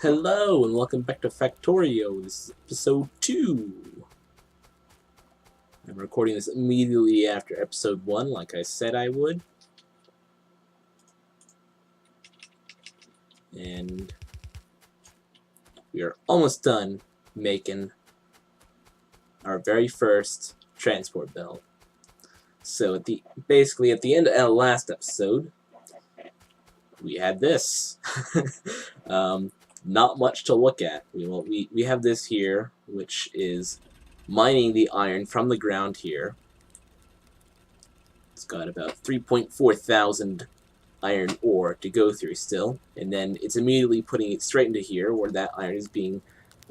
Hello and welcome back to Factorio. This is episode 2. I'm recording this immediately after episode 1, like I said I would. And we are almost done making our very first transport belt. So basically at the end of our last episode, we had this. Not much to look at. We have this here, which is mining the iron from the ground here. It's got about 3.4 thousand iron ore to go through still, and then it's immediately putting it straight into here, where that iron is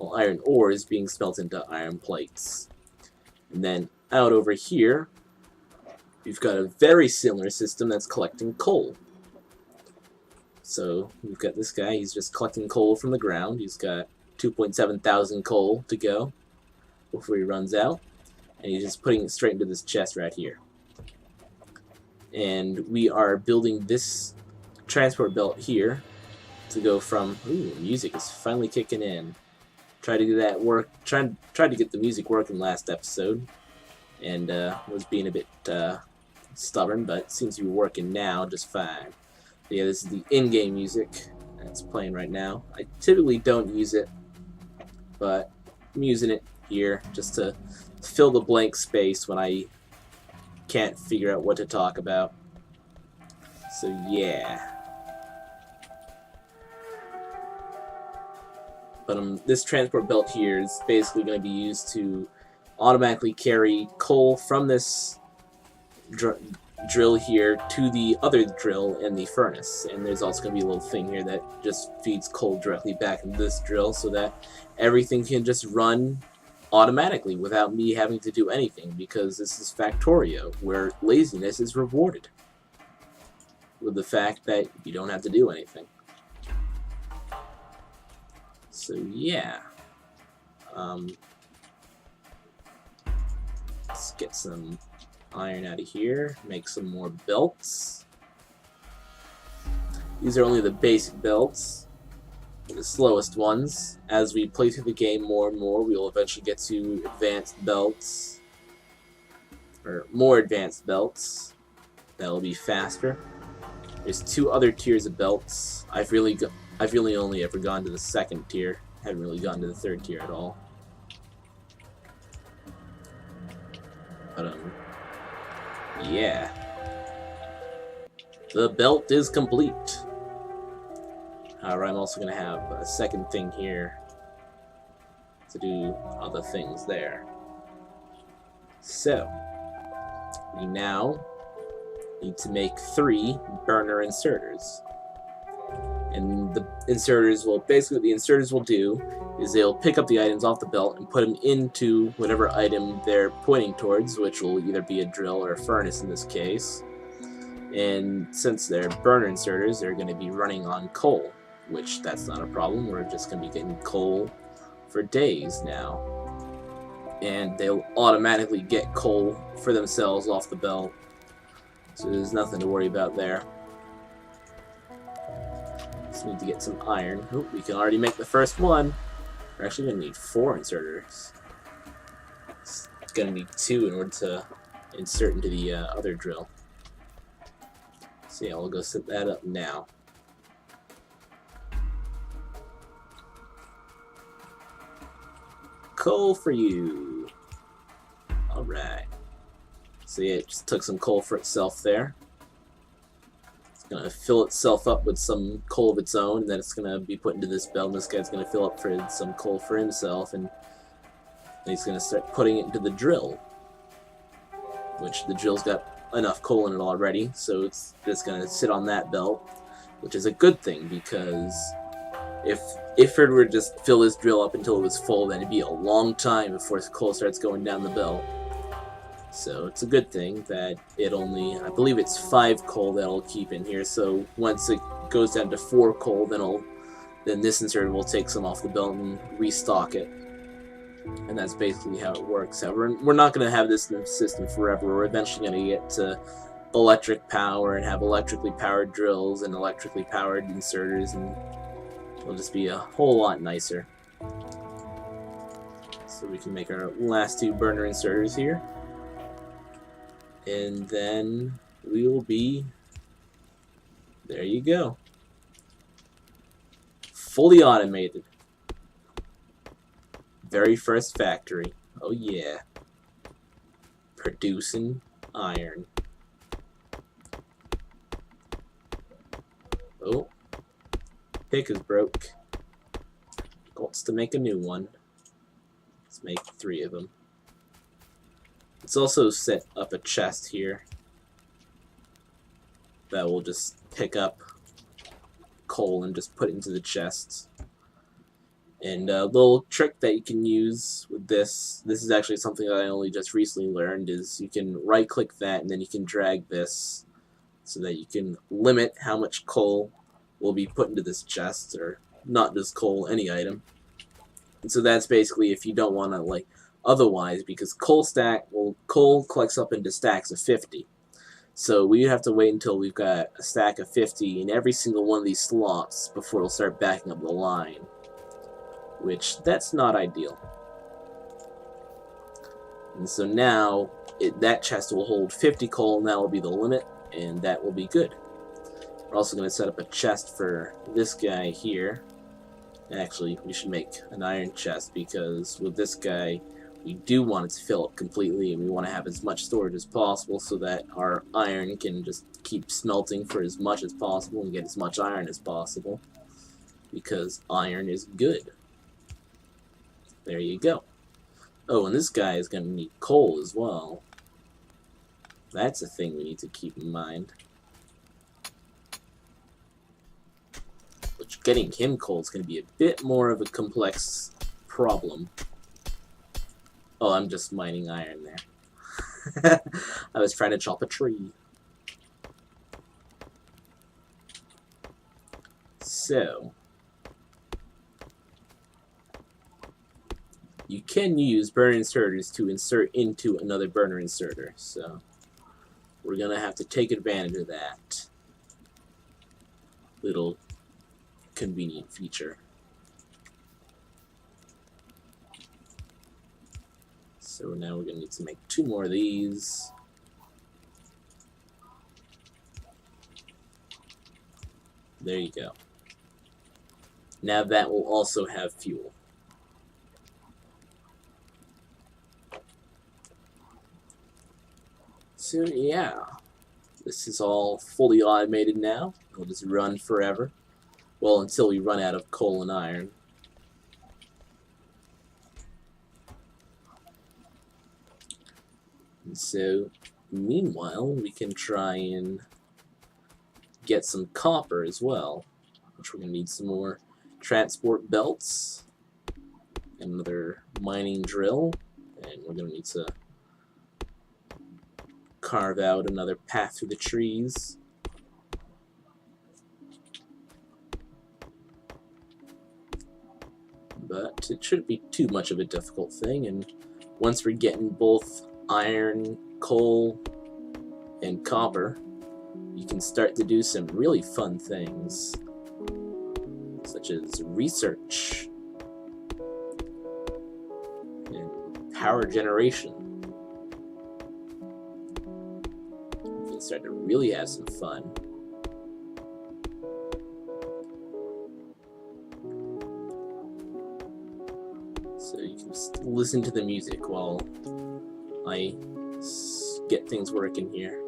iron ore is being smelted into iron plates. And then out over here, we've got a very similar system that's collecting coal. So we've got this guy, he's just collecting coal from the ground. He's got 2.7 thousand coal to go before he runs out. And he's just putting it straight into this chest right here. And we are building this transport belt here to go from... Ooh, music is finally kicking in. Tried to do that work. Tried to get the music working last episode. And was being a bit stubborn, but it seems to be working now just fine. Yeah, this is the in-game music that's playing right now. I typically don't use it, but I'm using it here just to fill the blank space when I can't figure out what to talk about. So yeah. But this transport belt here is basically going to be used to automatically carry coal from this drill here to the other drill in the furnace, and there's also going to be a little thing here that just feeds coal directly back into this drill so that everything can just run automatically without me having to do anything, because this is Factorio, where laziness is rewarded with the fact that you don't have to do anything. So yeah, let's get some iron out of here, make some more belts. These are only the basic belts, the slowest ones. As we play through the game more and more, we will eventually get to advanced belts, or more advanced belts that'll be faster. There's 2 other tiers of belts. I've really only ever gone to the 2nd tier. Haven't really gone to the 3rd tier at all. But yeah. The belt is complete. However, I'm also going to have a 2nd thing here to do other things there. So, we now need to make 3 burner inserters. And the inserters will, basically what the inserters will do is they'll pick up the items off the belt and put them into whatever item they're pointing towards, which will either be a drill or a furnace in this case. And since they're burner inserters, they're going to be running on coal, which that's not a problem. We're just going to be getting coal for days now. And they'll automatically get coal for themselves off the belt, so there's nothing to worry about there. Just need to get some iron. Oh, we can already make the first one. We're actually going to need 4 inserters. It's going to need 2 in order to insert into the other drill. So yeah, we'll go set that up now. Coal for you. Alright. So yeah, it just took some coal for itself there. Gonna fill itself up with some coal of its own, and then it's gonna be put into this belt, and this guy's gonna fill up for some coal for himself, and he's gonna start putting it into the drill, which the drill's got enough coal in it already, so it's just gonna sit on that belt, which is a good thing, because if it were to just fill this drill up until it was full, then it'd be a long time before coal starts going down the belt. So it's a good thing that it only, I believe it's 5 coal that'll keep in here, so once it goes down to 4 coal, then this inserter will take some off the belt and restock it. And that's basically how it works. However, we're not going to have this system forever. We're eventually going to get to electric power and have electrically powered drills and electrically powered inserters and It'll just be a whole lot nicer. So we can make our last 2 burner inserters here. And then we will be... There you go. Fully automated. Very first factory. Oh yeah. Producing iron. Oh. Pick is broke. Wants to make a new one. Let's make 3 of them. Let's also set up a chest here that will just pick up coal and just put it into the chests. And a little trick that you can use with this is actually something that I only just recently learned, is you can right click that and then you can drag this so that you can limit how much coal will be put into this chest, or not just coal, any item. And so that's basically if you don't want to, like, otherwise, because coal collects up into stacks of 50. So we have to wait until we've got a stack of 50 in every single one of these slots before it'll start backing up the line. Which, that's not ideal. And so now, that chest will hold 50 coal, and that will be the limit, and that will be good. We're also going to set up a chest for this guy here. Actually, we should make an iron chest, because with this guy, we do want it to fill up completely, and we want to have as much storage as possible so that our iron can just keep smelting for as much as possible and get as much iron as possible, because iron is good. There you go. Oh, and this guy is going to need coal as well. That's a thing we need to keep in mind. Which, getting him coal is going to be a bit more of a complex problem. Oh, I'm just mining iron there. I was trying to chop a tree. So... you can use burner inserters to insert into another burner inserter, so we're gonna have to take advantage of that little convenient feature. So now we're gonna need to make 2 more of these. There you go. Now that will also have fuel. So yeah, this is all fully automated now. It'll just run forever. Well, until we run out of coal and iron. And so, meanwhile, we can try and get some copper as well, which we're going to need some more transport belts, another mining drill, and we're going to need to carve out another path through the trees. But it shouldn't be too much of a difficult thing, and once we're getting both iron, coal, and copper, you can start to do some really fun things, such as research and power generation. You can start to really have some fun. So you can just listen to the music while I get things working here.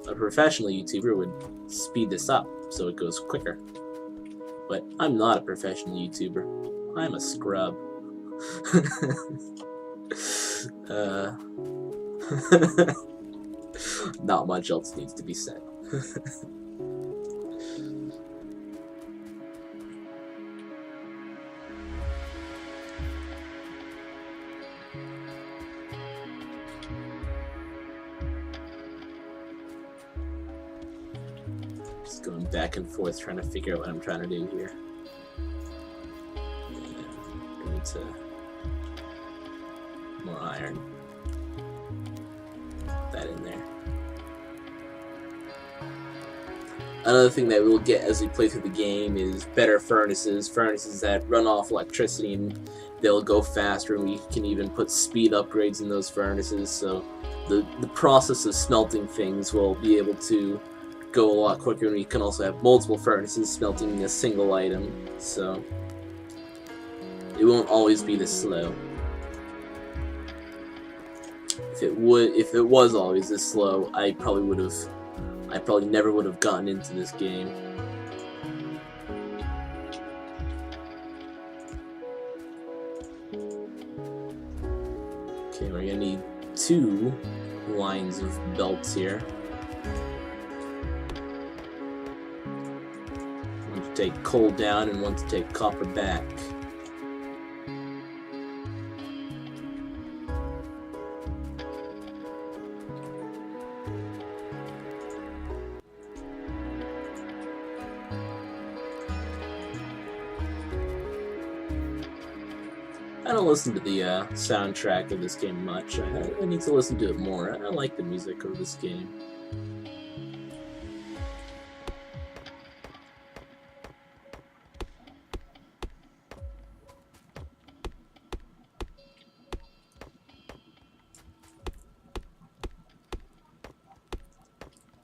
A professional YouTuber would speed this up so it goes quicker. But I'm not a professional YouTuber. I'm a scrub. Not much else needs to be said. Just going back and forth trying to figure out what I'm trying to do here. I need to more iron. Put that in there. Another thing that we'll get as we play through the game is better furnaces that run off electricity, and they'll go faster, and we can even put speed upgrades in those furnaces, so the process of smelting things will be able to go a lot quicker, and we can also have multiple furnaces smelting a single item, so it won't always be this slow. If it was always this slow, I probably never would have gotten into this game. Okay, we're gonna need 2 lines of belts here. One to take coal down and one to take copper back. I don't listen to the soundtrack of this game much. I need to listen to it more. I like the music of this game.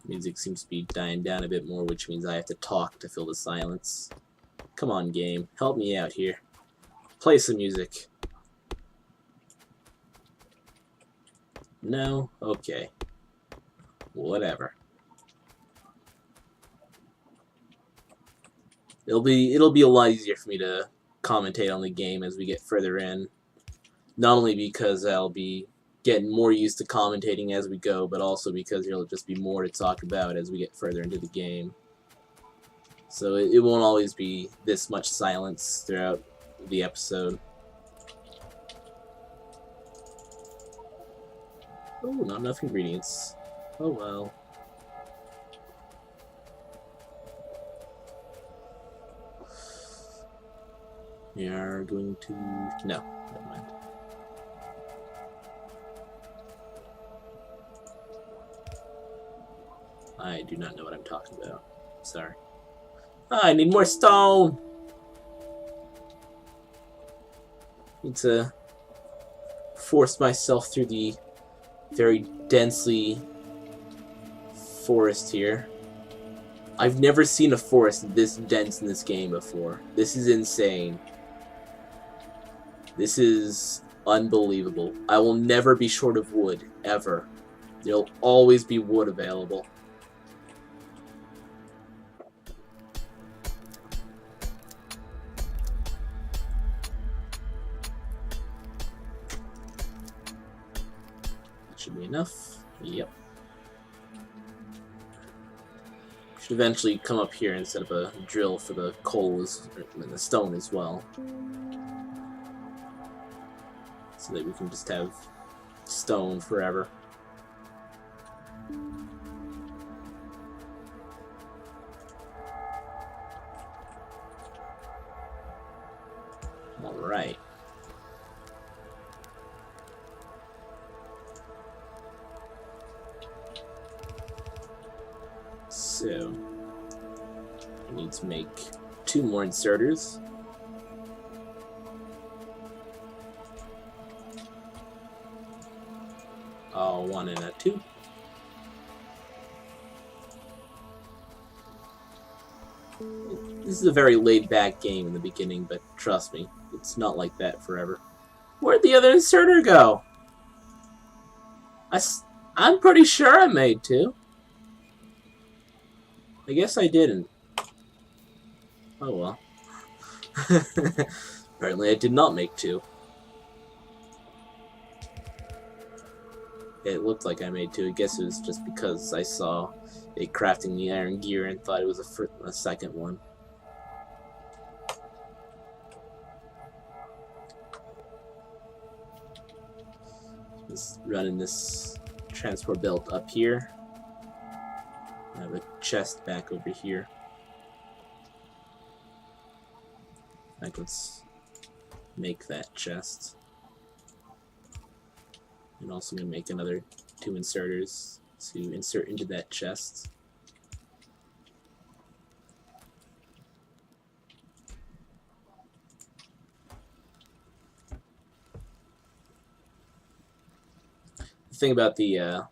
Music seems to be dying down a bit more, which means I have to talk to fill the silence. Come on, game. Help me out here. Play some music. No? Okay. Whatever. It'll be a lot easier for me to commentate on the game as we get further in. Not only because I'll be getting more used to commentating as we go, but also because there'll just be more to talk about as we get further into the game. So it won't always be this much silence throughout the episode. Oh, not enough ingredients. Oh well. We are going to... no, never mind. I do not know what I'm talking about. Sorry. I need more stone! Need to force myself through the very densely forest here. I've never seen a forest this dense in this game before. This is insane. This is unbelievable. I will never be short of wood, ever. There'll always be wood available. Should be enough. Yep. Should eventually come up here instead of a drill for the coal and the stone as well. So that we can just have stone forever. Alright. So, I need to make 2 more inserters. Oh, 1 and a 2. This is a very laid-back game in the beginning, but trust me, it's not like that forever. Where'd the other inserter go? I'm pretty sure I made 2. I guess I didn't. Oh well. Apparently I did not make 2. It looked like I made 2. I guess it was just because I saw it crafting the iron gear and thought it was a second one. Just running this transport belt up here. I have a chest back over here. Let's make that chest. I'm also going to make another 2 inserters to insert into that chest. thing about the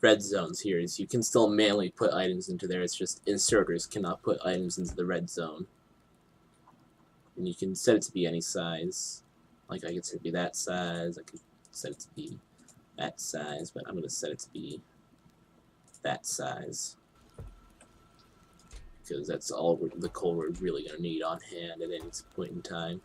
red zones here is you can still manually put items into there. It's just inserters cannot put items into the red zone. And you can set it to be any size. Like I could set it to be that size. I could set it to be that size, but I'm going to set it to be that size. Because that's all the coal we're really going to need on hand at any point in time.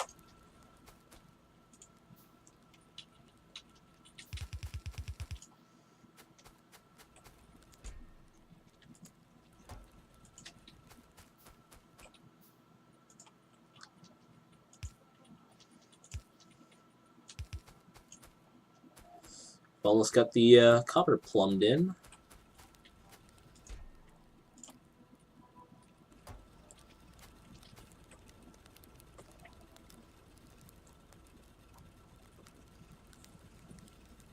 Almost got the copper plumbed in.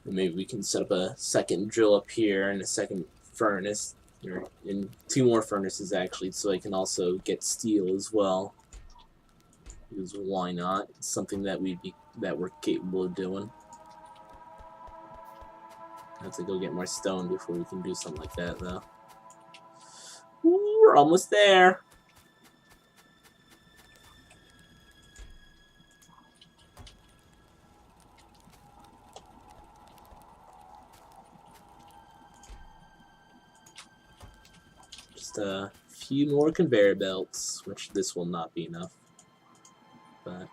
Maybe we can set up a second drill up here and a second furnace, or in 2 more furnaces actually, so I can also get steel as well. Because why not? It's something that we're capable of doing. I have to go get more stone before we can do something like that, though. Ooh, we're almost there. Just a few more conveyor belts, which this will not be enough. But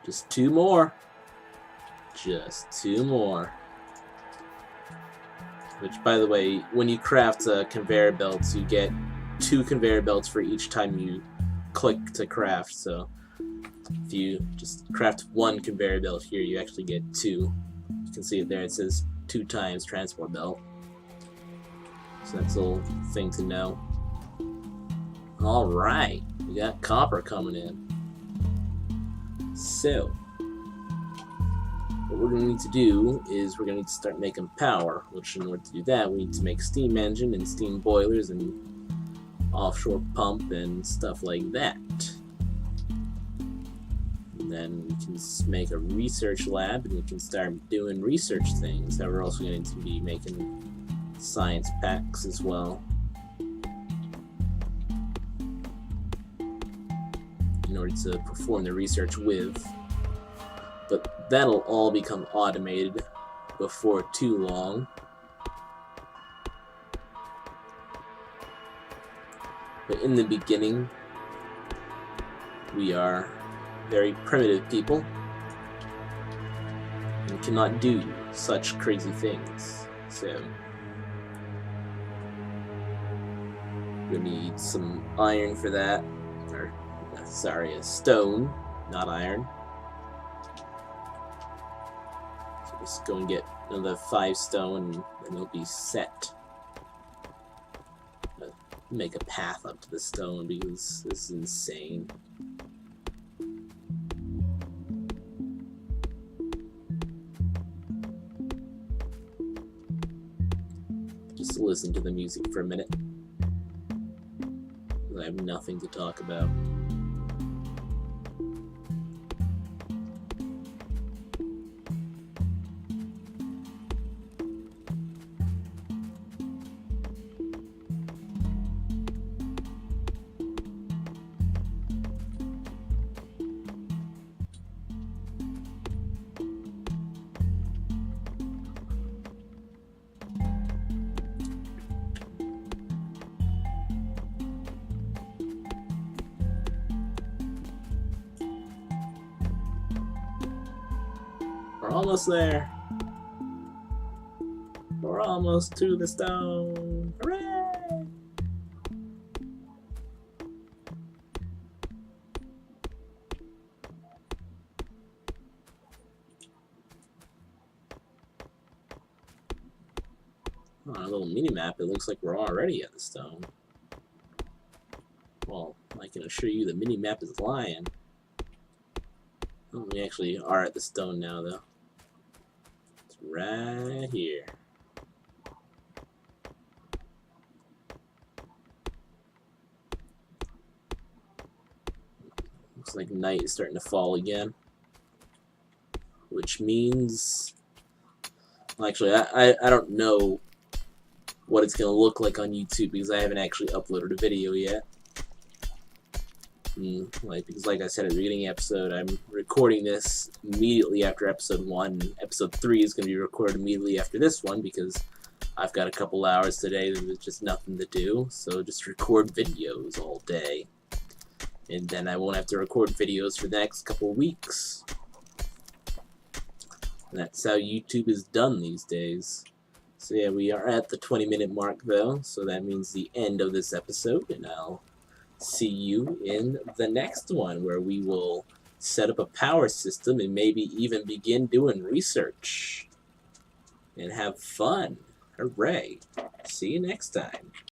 just 2 more. Just 2 more. Which, by the way, when you craft conveyor belts, you get 2 conveyor belts for each time you click to craft. So if you just craft 1 conveyor belt here, you actually get 2. You can see it there. It says 2 times transport belt. So that's a little thing to know. Alright, we got copper coming in. So what we're going to need to do is we're going to need to start making power, which in order to do that we need to make steam engine and steam boilers and offshore pump and stuff like that. And then we can make a research lab and we can start doing research things. Now we're also going to be making science packs as well in order to perform the research with. But that'll all become automated before too long. But in the beginning, we are very primitive people and cannot do such crazy things. So we need some iron for that, or sorry, a stone, not iron. Just go and get another 5 stone and it'll be set. Make a path up to the stone because this is insane. Just listen to the music for a minute. I have nothing to talk about. We're almost there. We're almost to the stone. Hooray! On a little mini-map, it looks like we're already at the stone. Well, I can assure you the mini-map is lying. Oh, we actually are at the stone now, though. It's right here. Looks like night is starting to fall again, which means Well, actually, I don't know what it's going to look like on YouTube because I haven't actually uploaded a video yet. Because like I said at the beginning of the episode, I'm recording this immediately after episode 1. Episode 3 is going to be recorded immediately after this one because I've got a couple hours today with just nothing to do, so just record videos all day. And then I won't have to record videos for the next couple weeks. And that's how YouTube is done these days. So yeah, we are at the 20-minute mark though, so that means the end of this episode, and I'll see you in the next one where we will set up a power system and maybe even begin doing research and have fun. Hooray. See you next time.